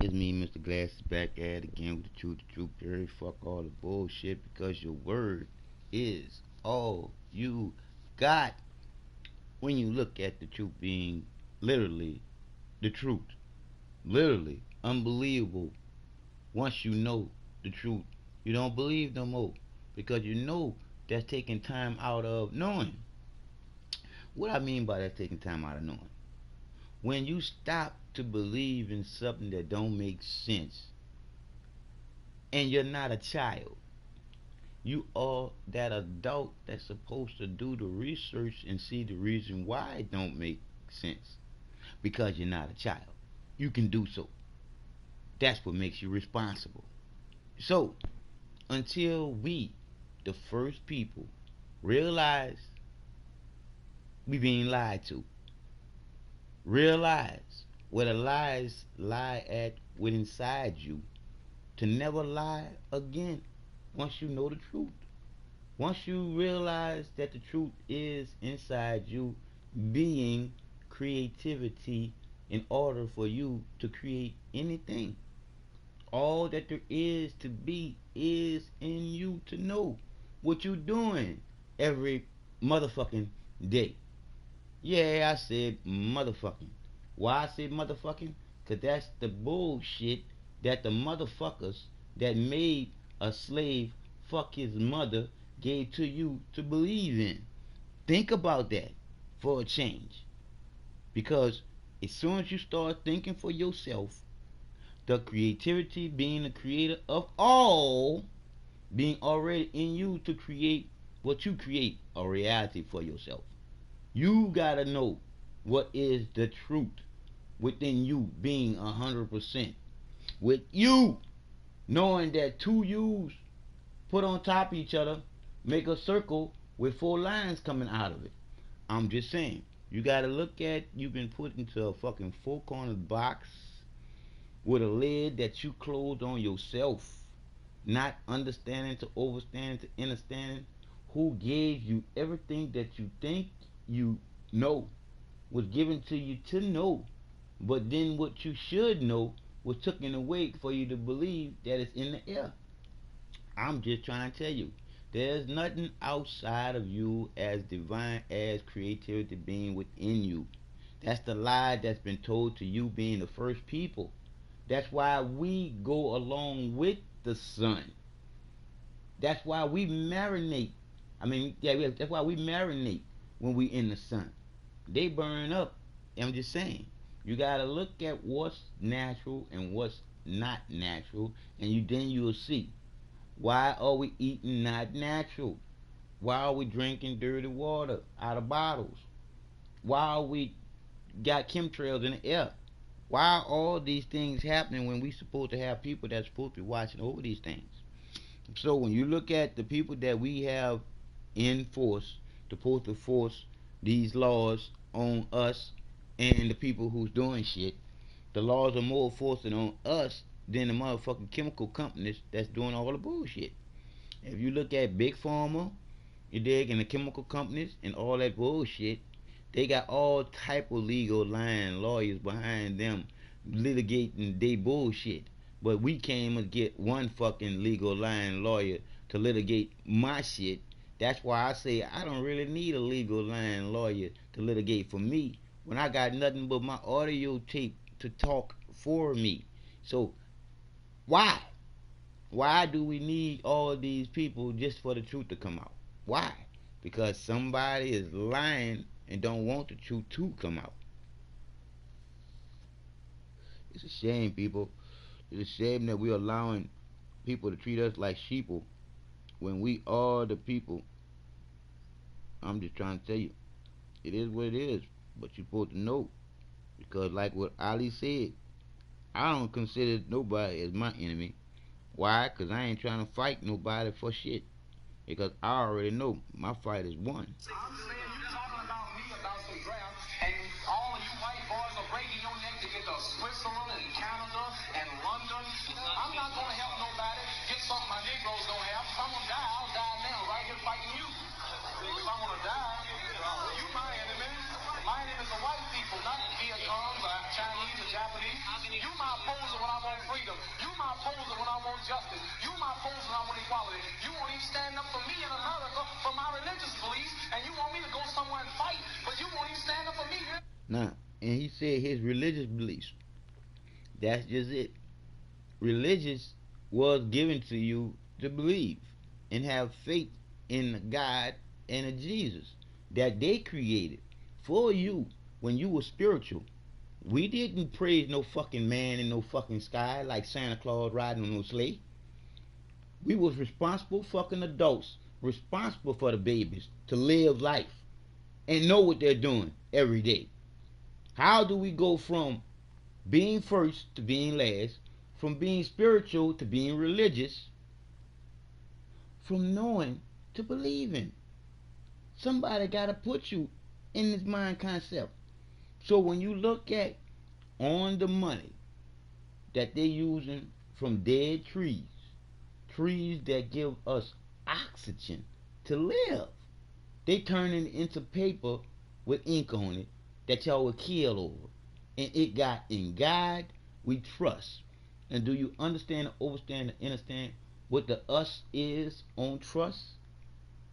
It's me, Mr. Glasses, back at it again with the truth, period. Fuck all the bullshit because your word is all you got when you look at the truth being literally the truth. Literally unbelievable. Once you know the truth, you don't believe no more because you know that's taking time out of knowing. What I mean by that taking time out of knowing? When you stop to believe in something that don't make sense and you're not a child. You are that adult that's supposed to do the research and see the reason why it don't make sense. Because you're not a child. You can do so. That's what makes you responsible. So, until we, the first people, realize we being lied to, realize where the lies lie at within inside you, to never lie again once you know the truth. Once you realize that the truth is inside you, being creativity in order for you to create anything. All that there is to be is in you to know what you're doing every motherfucking day. Yeah, I said motherfucking. Why I said motherfucking? Because that's the bullshit that the motherfuckers that made a slave fuck his mother gave to you to believe in. Think about that for a change. Because as soon as you start thinking for yourself, the creativity being the creator of all, being already in you to create what you create a reality for yourself. You gotta know what is the truth within you being 100%. With you knowing that two U's put on top of each other make a circle with four lines coming out of it. I'm just saying. You gotta look at you've been put into a fucking four cornered box with a lid that you closed on yourself. Not understanding to overstanding to understanding who gave you everything that you think you know was given to you to know, but then what you should know was taken away for you to believe that it's in the air. I'm just trying to tell you, there's nothing outside of you as divine as creativity being within you. That's the lie that's been told to you being the first people. That's why we go along with the sun. That's why we marinate. That's why we marinate when we in the sun. They burn up. I'm just saying. You gotta look at what's natural and what's not natural, and then you'll see why are we eating not natural? Why are we drinking dirty water out of bottles? Why are we got chemtrails in the air? Why are all these things happening when we supposed to have people that's supposed to be watching over these things? So when you look at the people that we have in force, supposed to force these laws on us and the people who's doing shit, the laws are more forcing on us than the motherfucking chemical companies that's doing all the bullshit. If you look at Big Pharma, you dig, and the chemical companies and all that bullshit, they got all type of legal line lawyers behind them litigating they bullshit. But we can't even get one fucking legal line lawyer to litigate my shit. That's why I say I don't really need a legal line lawyer to litigate for me when I got nothing but my audio tape to talk for me. So why? Why do we need all these people just for the truth to come out? Why? Because somebody is lying and don't want the truth to come out. It's a shame, people. It's a shame that we're allowing people to treat us like sheeple when we are the people. I'm just trying to tell you, it is what it is. But you're supposed to know. Because like what Ali said, I don't consider nobody as my enemy. Why? Because I ain't trying to fight nobody for shit. Because I already know my fight is won. I'm saying you talking about me about some draft, and all of you white boys are breaking your neck to get to Switzerland and Canada and London. I'm not going to help nobody get something my Negroes don't have. If I'm going to die, I'll die now, right here fighting you. If I'm going to die, you my enemy. My enemy is the white people, not Vietnam, or Chinese or Japanese. You my opposer when I'm on justice. You my opposing, I want equality. You won't even stand up for me in America for my religious beliefs, and you want me to go somewhere and fight, but you won't even stand up for me here. Now, and he said his religious beliefs. That's just it. Religious was given to you to believe and have faith in God and in Jesus that they created for you when you were spiritual. We didn't praise no fucking man in no fucking sky like Santa Claus riding on no sleigh. We was responsible fucking adults, responsible for the babies to live life and know what they're doing every day. How do we go from being first to being last, from being spiritual to being religious, from knowing to believing? Somebody got to put you in this mind concept. So when you look at on the money that they're using from dead trees, trees that give us oxygen to live, they turn it into paper with ink on it that y'all would kill over. And it got in God we trust. And do you understand, overstand, and understand what the us is on trust?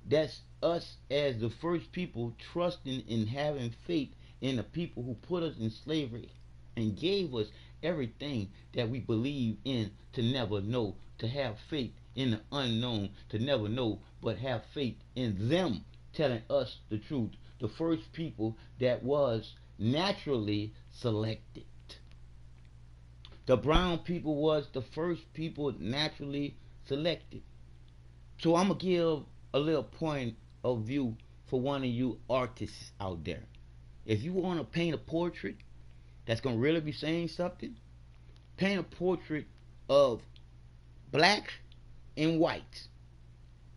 That's us as the first people trusting and having faith in the people who put us in slavery and gave us everything that we believe in to never know, to have faith in the unknown, to never know, but have faith in them telling us the truth. The first people that was naturally selected. The brown people was the first people naturally selected. So I'm gonna give a little point of view for one of you artists out there. If you want to paint a portrait that's gonna really be saying something, paint a portrait of black and white,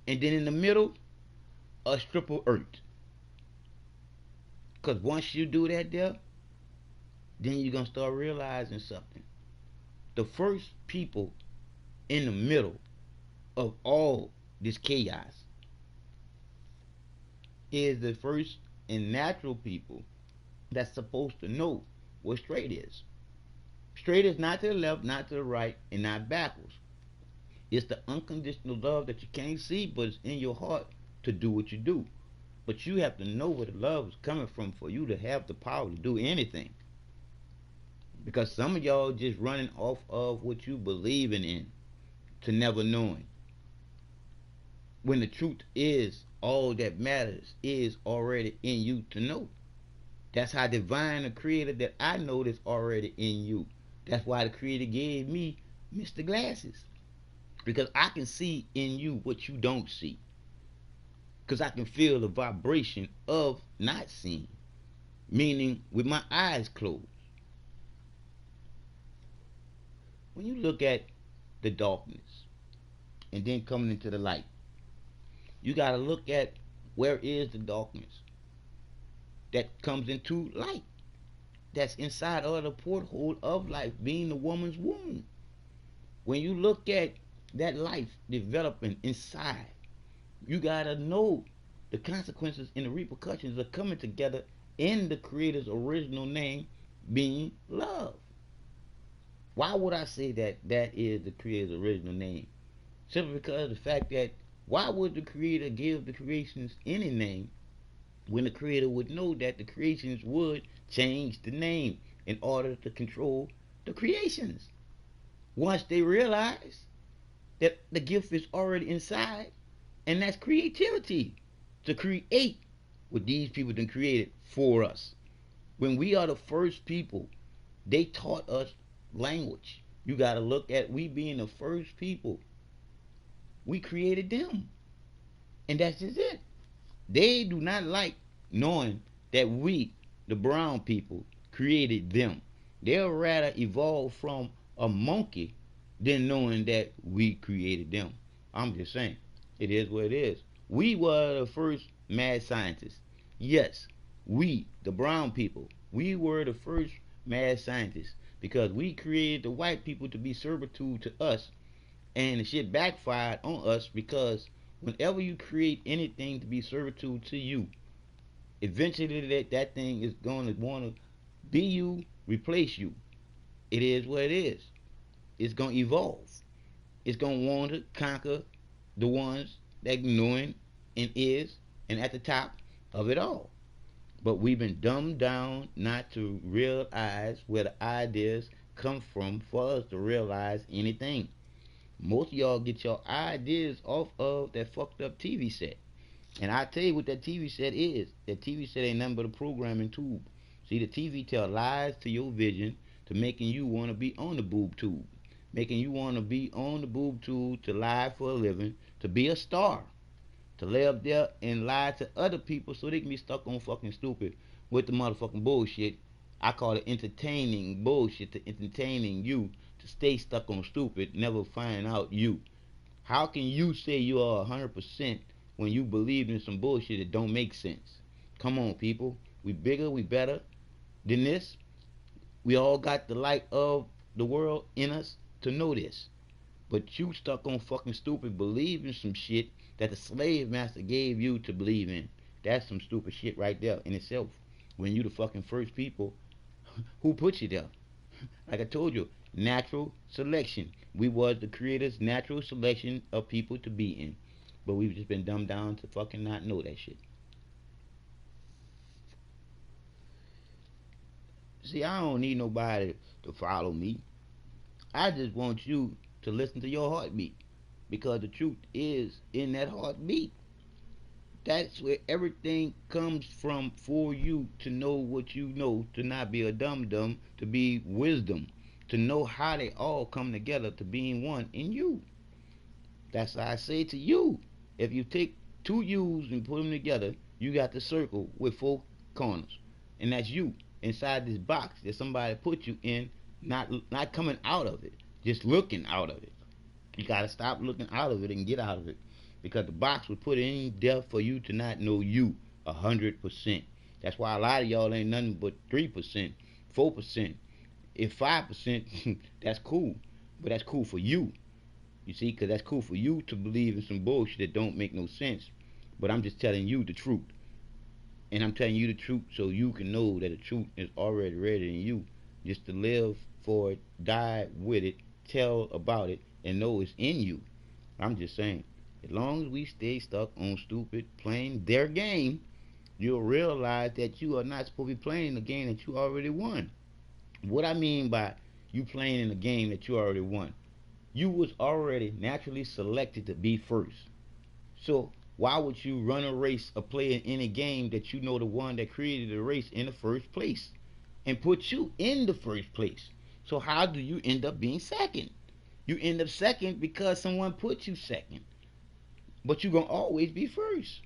and then in the middle a strip of earth. Cause once you do that there, then you're gonna start realizing something. The first people in the middle of all this chaos is the first and natural people that's supposed to know what straight is. Straight is not to the left, not to the right, and not backwards. It's the unconditional love that you can't see, but it's in your heart to do what you do. But you have to know where the love is coming from for you to have the power to do anything. Because some of y'all just running off of what you believing in to never knowing. When the truth is all that matters is already in you to know. That's how divine the creator that I know that's already in you. That's why the creator gave me Mr. Glasses. Because I can see in you what you don't see. Because I can feel the vibration of not seeing. Meaning with my eyes closed. When you look at the darkness and then coming into the light, you got to look at where is the darkness that comes into light. That's inside of the porthole of life, being the woman's womb. When you look at that life developing inside, you got to know the consequences and the repercussions are coming together in the creator's original name being love. Why would I say that that is the creator's original name? Simply because of the fact that why would the creator give the creations any name when the creator would know that the creations would change the name in order to control the creations? Once they realize that the gift is already inside, and that's creativity to create what these people done created for us. When we are the first people, they taught us language. You got to look at we being the first people. We created them. And that's just it. They do not like knowing that we, the brown people, created them. They'll rather evolve from a monkey than knowing that we created them. I'm just saying. It is what it is. We were the first mad scientists. Yes, we, the brown people, we were the first mad scientists because we created the white people to be servitude to us, and the shit backfired on us because whenever you create anything to be servitude to you, eventually that thing is going to want to be you, replace you. It is what it is. It's going to evolve. It's gonna want to conquer the ones that knowing and is and at the top of it all. But we've been dumbed down not to realize where the ideas come from for us to realize anything. Most of y'all get your ideas off of that fucked up TV set. And I tell you what that TV set is. That TV set ain't nothing but a programming tube. See, the TV tell lies to your vision to making you want to be on the boob tube. Making you want to be on the boob tube to lie for a living, to be a star, to lay up there and lie to other people so they can be stuck on fucking stupid with the motherfucking bullshit. I call it entertaining bullshit to entertaining you to stay stuck on stupid, never find out you. How can you say you are 100% when you believe in some bullshit that don't make sense? Come on, people. We bigger, we better than this. We all got the light of the world in us to know this. But you stuck on fucking stupid believing some shit that the slave master gave you to believe in. That's some stupid shit right there in itself. When you the fucking first people who put you there. Like I told you, natural selection. We was the creator's natural selection of people to be in. But we've just been dumbed down to fucking not know that shit. See, I don't need nobody to follow me. I just want you to listen to your heartbeat. Because the truth is in that heartbeat. That's where everything comes from for you to know what you know, to not be a dum dum, to be wisdom, to know how they all come together to being one in you. That's why I say to you, if you take two U's and put them together, you got the circle with four corners. And that's you inside this box that somebody put you in, not coming out of it, just looking out of it. You gotta stop looking out of it and get out of it. Because the box was put in there for you to not know you 100%. That's why a lot of y'all ain't nothing but 3%, 4%. If 5%, that's cool. But that's cool for you. You see, because that's cool for you to believe in some bullshit that don't make no sense. But I'm just telling you the truth. And I'm telling you the truth so you can know that the truth is already ready in you. Just to live for it, die with it, tell about it, and know it's in you. I'm just saying, as long as we stay stuck on stupid playing their game, you'll realize that you are not supposed to be playing the game that you already won. What I mean by you playing in a game that you already won, you was already naturally selected to be first. So why would you run a race or play in any game that you know the one that created the race in the first place and put you in the first place? So how do you end up being second? You end up second because someone put you second. But you're gonna always be first.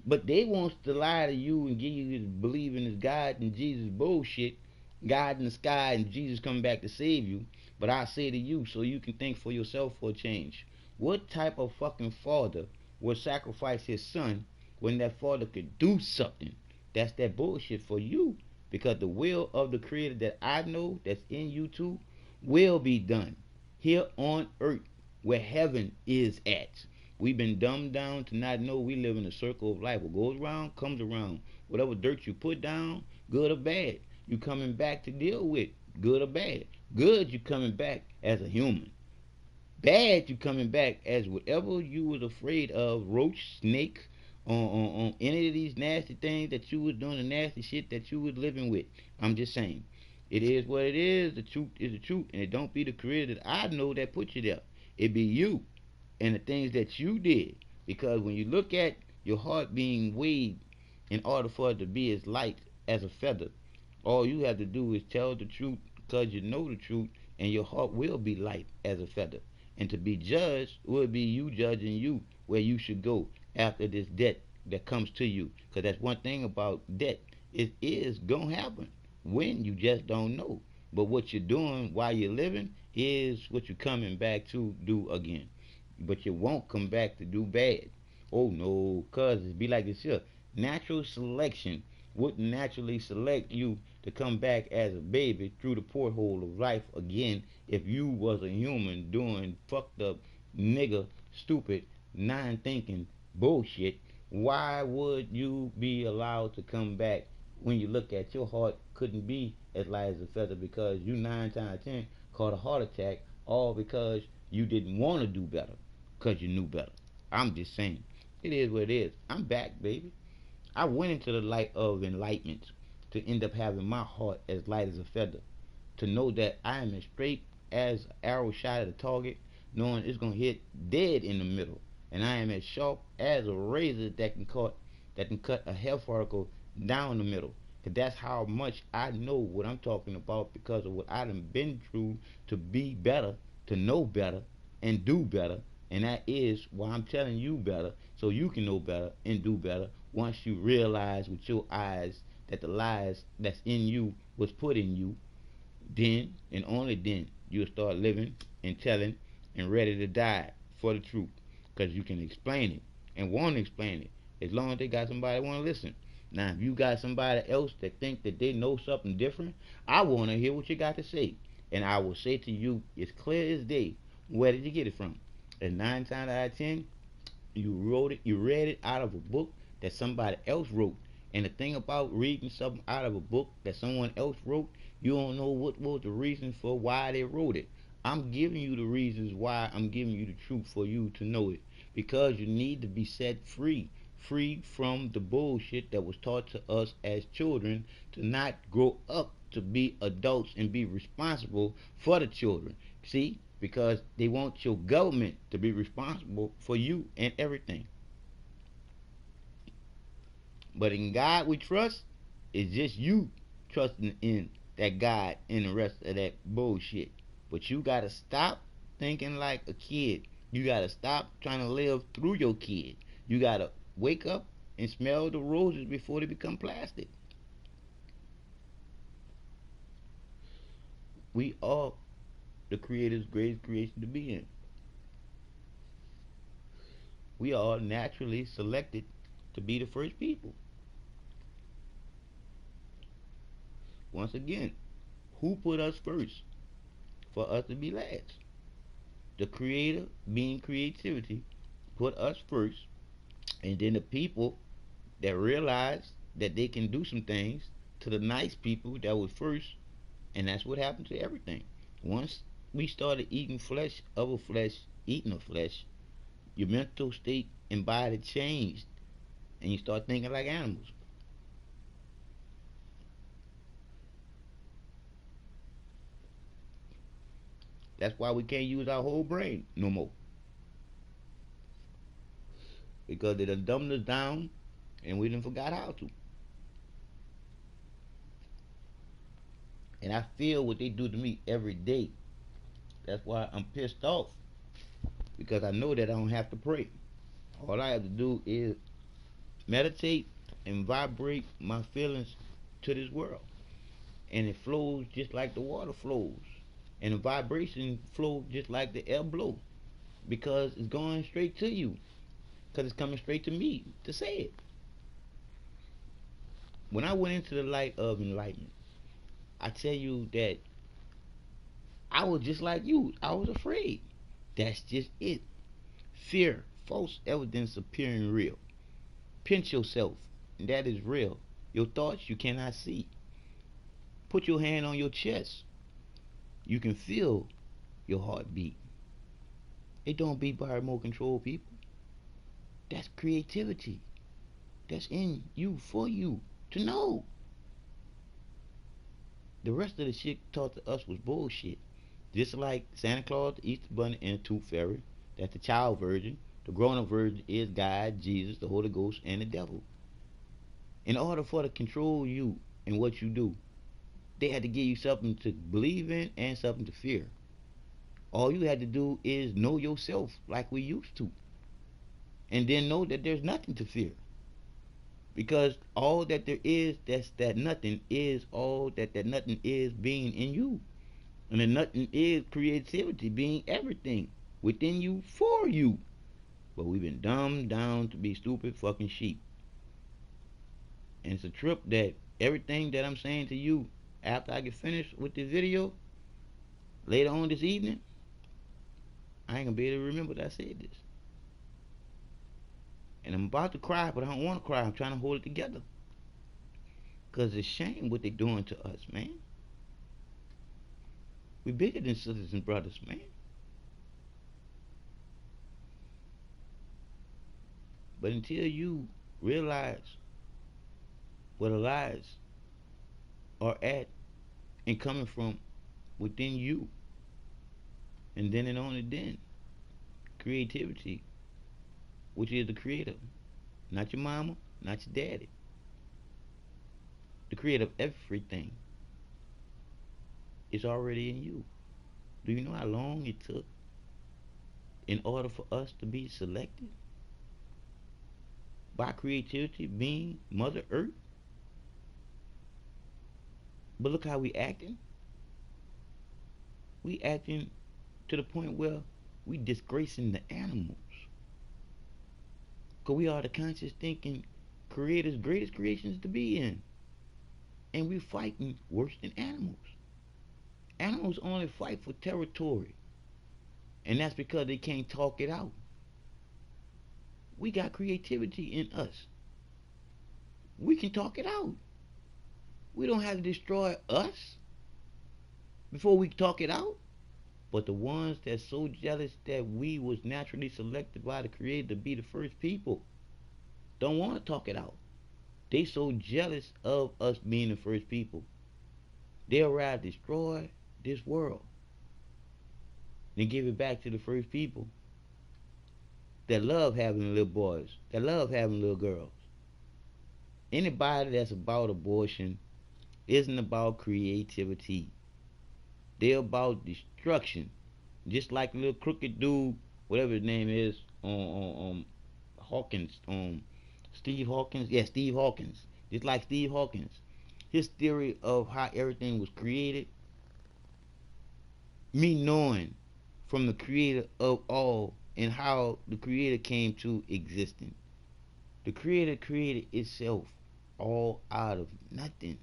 But they wants to lie to you and get you to believe in this God and Jesus bullshit. God in the sky and Jesus coming back to save you. But I say to you so you can think for yourself for a change. What type of fucking father would sacrifice his son when that father could do something? That's that bullshit for you. Because the will of the creator that I know that's in you too will be done here on earth where heaven is at. We've been dumbed down to not know we live in a circle of life. What goes around comes around. Whatever dirt you put down, good or bad, you coming back to deal with, good or bad. Good, you coming back as a human. Bad, you coming back as whatever you was afraid of, roach, snake, on any of these nasty things that you was doing, the nasty shit that you was living with. I'm just saying. It is what it is. The truth is the truth. And it don't be the creator that I know that put you there. It be you and the things that you did. Because when you look at your heart being weighed in order for it to be as light as a feather, all you have to do is tell the truth because you know the truth, and your heart will be light as a feather. And to be judged will be you judging you where you should go after this debt that comes to you. Because that's one thing about debt. It is going to happen when you just don't know. But what you're doing while you're living is what you're coming back to do again. But you won't come back to do bad. Oh no, cuz it be like this here. Natural selection would naturally select you to come back as a baby through the porthole of life again if you was a human doing fucked up nigga stupid non-thinking bullshit. Why would you be allowed to come back when you look at your heart couldn't be as light as a feather because you 9 times 10 caught a heart attack all because You didn't want to do better because you knew better. I'm just saying. It is what it is. I'm back, baby. I went into the light of enlightenment to end up having my heart as light as a feather. To know that I am as straight as an arrow shot at a target, knowing it's gonna hit dead in the middle, and I am as sharp as a razor that can cut a hair follicle down the middle. Cause that's how much I know what I'm talking about because of what I done been through to be better, to know better, and do better. And that is why I'm telling you better, so you can know better and do better once you realize with your eyes that the lies that's in you was put in you. Then and only then you'll start living and telling and ready to die for the truth. Because you can explain it and want to explain it as long as they got somebody that want to listen. Now, if you got somebody else that think that they know something different, I want to hear what you got to say. And I will say to you, it's clear as day, where did you get it from? And 9 times out of 10, you read it out of a book that somebody else wrote. And the thing about reading something out of a book that someone else wrote, you don't know what was the reason for why they wrote it. I'm giving you the reasons why I'm giving you the truth for you to know it. Because you need to be set free. Free from the bullshit that was taught to us as children to not grow up to be adults and be responsible for the children. See? Because they want your government to be responsible for you and everything. But in God we trust, it's just you trusting in that God and the rest of that bullshit. But you gotta stop thinking like a kid. You gotta stop trying to live through your kid. You gotta wake up and smell the roses before they become plastic. We are the Creator's greatest creation to be in. We are naturally selected to be the first people. Once again, who put us first for us to be last? The Creator, being creativity, put us first, and then the people that realized that they can do some things to the nice people that was first, and that's what happened to everything. Once we started eating flesh, other flesh, eating of flesh, your mental state and body changed, and you start thinking like animals. That's why we can't use our whole brain no more because they done dumbed us down, and we done forgot how to. And I feel what they do to me every day. That's why I'm pissed off because I know that I don't have to pray. All I have to do is meditate and vibrate my feelings to this world. And it flows just like the water flows. And the vibration flows just like the air blows because it's going straight to you because it's coming straight to me to say it. When I went into the light of enlightenment, I tell you that I was just like you. I was afraid. That's just it. Fear, false evidence appearing real. Pinch yourself, and that is real. Your thoughts you cannot see. Put your hand on your chest. You can feel your heartbeat. It don't beat by remote control, people. That's creativity. That's in you for you to know. The rest of the shit taught to us was bullshit. Just like Santa Claus, the Easter Bunny, and the Tooth Fairy. That's the child version. The grown-up version is God, Jesus, the Holy Ghost, and the devil. In order for to control you and what you do, they had to give you something to believe in and something to fear. All you had to do is know yourself like we used to. And then know that there's nothing to fear. Because all that there is, that's that nothing, is all that that nothing is being in you. And the nothing is creativity being everything within you for you. But we've been dumbed down to be stupid fucking sheep. And it's a trip that everything that I'm saying to you after I get finished with this video later on this evening, I ain't gonna be able to remember that I said this. And I'm about to cry, but I don't want to cry. I'm trying to hold it together. Because it's shame what they doing to us, man. We bigger than sisters and brothers, man. But until you realize where the lies are at and coming from within you, and then and only then, creativity, which is the creator, not your mama, not your daddy, the creator of everything, is already in you. Do you know how long it took in order for us to be selected by creativity being Mother Earth? But look how we acting. We acting to the point where we disgracing the animals. Because we are the conscious thinking creators, greatest creations to be in. And we fighting worse than animals. Animals only fight for territory. And that's because they can't talk it out. We got creativity in us. We can talk it out. We don't have to destroy us before we talk it out. But the ones that's so jealous that we was naturally selected by the creator to be the first people don't want to talk it out. They so jealous of us being the first people. They'll rather destroy this world than give it back to the first people that love having little boys, that love having little girls. Anybody that's about abortion isn't about creativity. They're about destruction. Just like the little crooked dude, whatever his name is, on Hawkins, Steve Hawkins. Yeah, Steve Hawkins. Just like Steve Hawkins. His theory of how everything was created, me knowing from the creator of all and how the creator came to existence. The creator created itself all out of nothing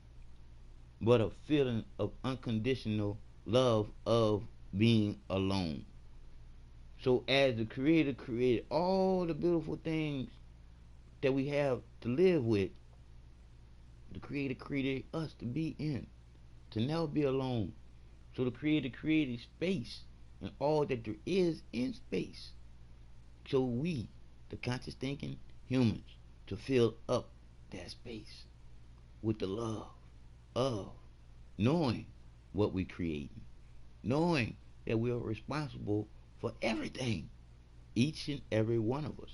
but a feeling of unconditional love of being alone. So as the creator created all the beautiful things that we have to live with, the creator created us to be in, to never be alone. So the creator created space and all that there is in space. So we, the conscious thinking humans, to fill up that space with the love of knowing what we create, knowing that we are responsible for everything, each and every one of us.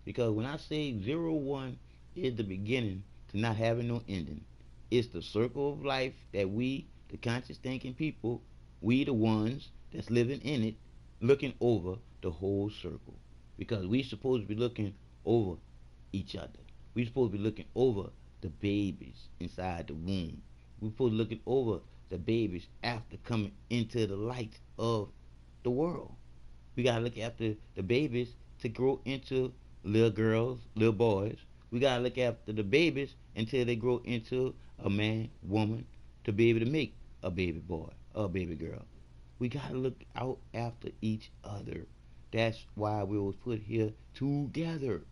Because when I say 0 1 is the beginning to not having no ending, it's the circle of life that we, the conscious thinking people, we the ones that's living in it, looking over the whole circle. Because we supposed to be looking over each other. We supposed to be looking over the babies inside the womb. We supposed to be looking over the babies after coming into the light of the world. We gotta look after the babies to grow into little girls, little boys. We gotta look after the babies until they grow into a man, woman, to be able to make a baby boy or a baby girl. We gotta look out after each other. That's why we was put here together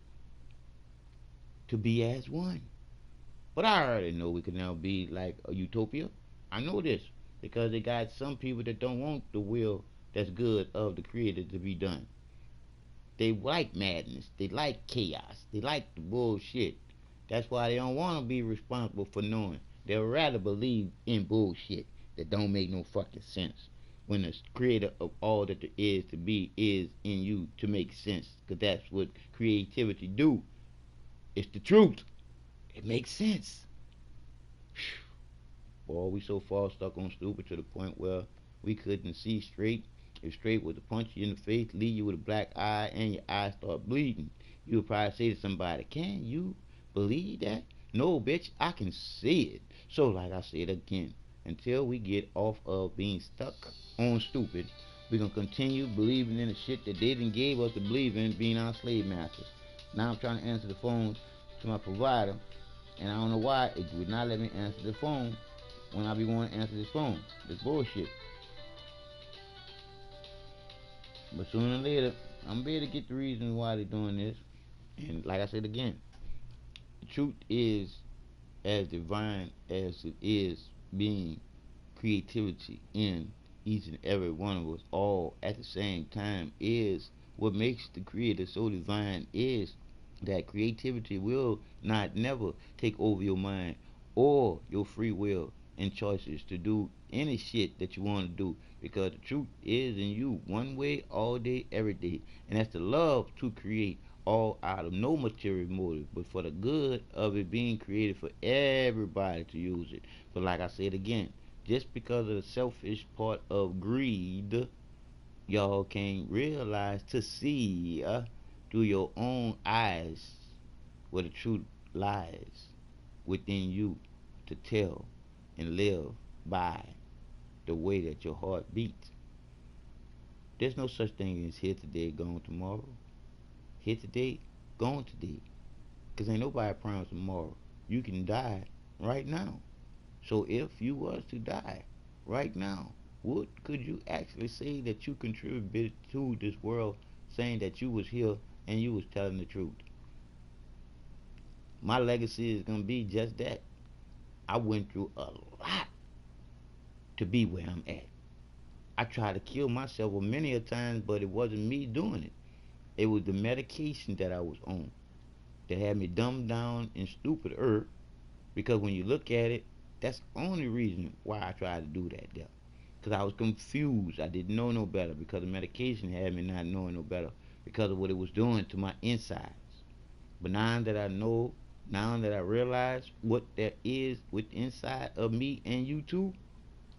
to be as one. But I already know we could now be like a utopia. I know this because they got some people that don't want the will that's good of the creator to be done. They like madness. They like chaos. They like the bullshit. That's why they don't want to be responsible for knowing. They'll rather believe in bullshit that don't make no fucking sense. When the creator of all that there is to be is in you to make sense. Because that's what creativity do. It's the truth. It makes sense. Boy, we so far stuck on stupid to the point where we couldn't see straight. If straight was to punch you in the face, leave you with a black eye, and your eyes start bleeding, you would probably say to somebody, "Can you believe that?" No, bitch, I can see it. So, like I said again, until we get off of being stuck on stupid, we're gonna continue believing in the shit that they didn't gave us to believe in, being our slave masters. Now I'm trying to answer the phone to my provider, and I don't know why it would not let me answer the phone when I be wanting to answer this phone. This bullshit. But sooner or later, I'm be able to get the reason why they're doing this. And like I said again, the truth is as divine as it is being creativity in each and every one of us all at the same time is what makes the creator so divine is that creativity will not never take over your mind or your free will and choices to do any shit that you want to do, because the truth is in you one way all day every day, and that's the love to create, all out of no material motive but for the good of it being created for everybody to use it. So like I said again, just because of the selfish part of greed, y'all can't realize to see through your own eyes where the truth lies within you to tell and live by the way that your heart beats. There's no such thing as here today, gone tomorrow. Here today, gone today. Because ain't nobody promised tomorrow. You can die right now. So if you was to die right now, what could you actually say that you contributed to this world, saying that you was here and you was telling the truth? My legacy is gonna be just that. I went through a lot to be where I'm at. I tried to kill myself many a times, but it wasn't me doing it. It was the medication that I was on that had me dumbed down and stupider. Because when you look at it, that's the only reason why I tried to do that there. Because I was confused. I didn't know no better. Because the medication had me not knowing no better. Because of what it was doing to my insides. But now that I know, now that I realize what there is with inside of me and you too,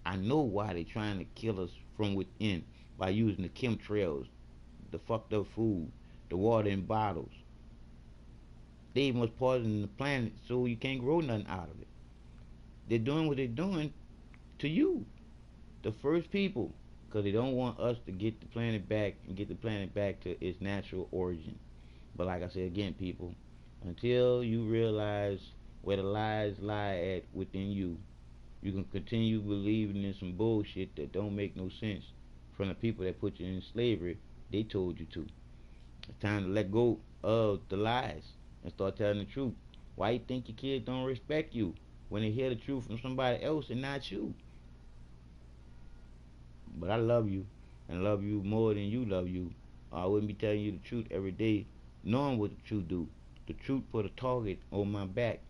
I know why they trying to kill us from within by using the chemtrails, the fucked up food, the water in bottles. They even was poisoning the planet so you can't grow nothing out of it. They're doing what they're doing to you, the first people, because they don't want us to get the planet back and get the planet back to its natural origin. But like I said again, people, until you realize where the lies lie at within you, you can continue believing in some bullshit that don't make no sense from the people that put you in slavery. They told you to. It's time to let go of the lies and start telling the truth. Why you think your kids don't respect you when they hear the truth from somebody else and not you? But I love you and love you more than you love you. I wouldn't be telling you the truth every day, knowing what the truth do. The truth put a target on my back,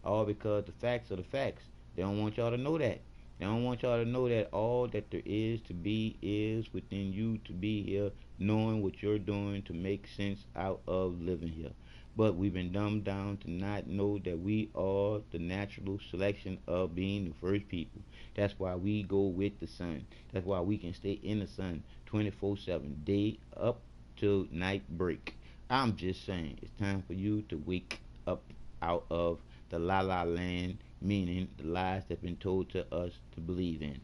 all because the facts are the facts. They don't want y'all to know that. They don't want y'all to know that all that there is to be is within you to be here, knowing what you're doing to make sense out of living here. But we've been dumbed down to not know that we are the natural selection of being the first people. That's why we go with the sun. That's why we can stay in the sun 24/7, day up till night break. I'm just saying, it's time for you to wake up out of the la la land, meaning the lies that have been told to us to believe in.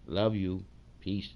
Love you. Peace.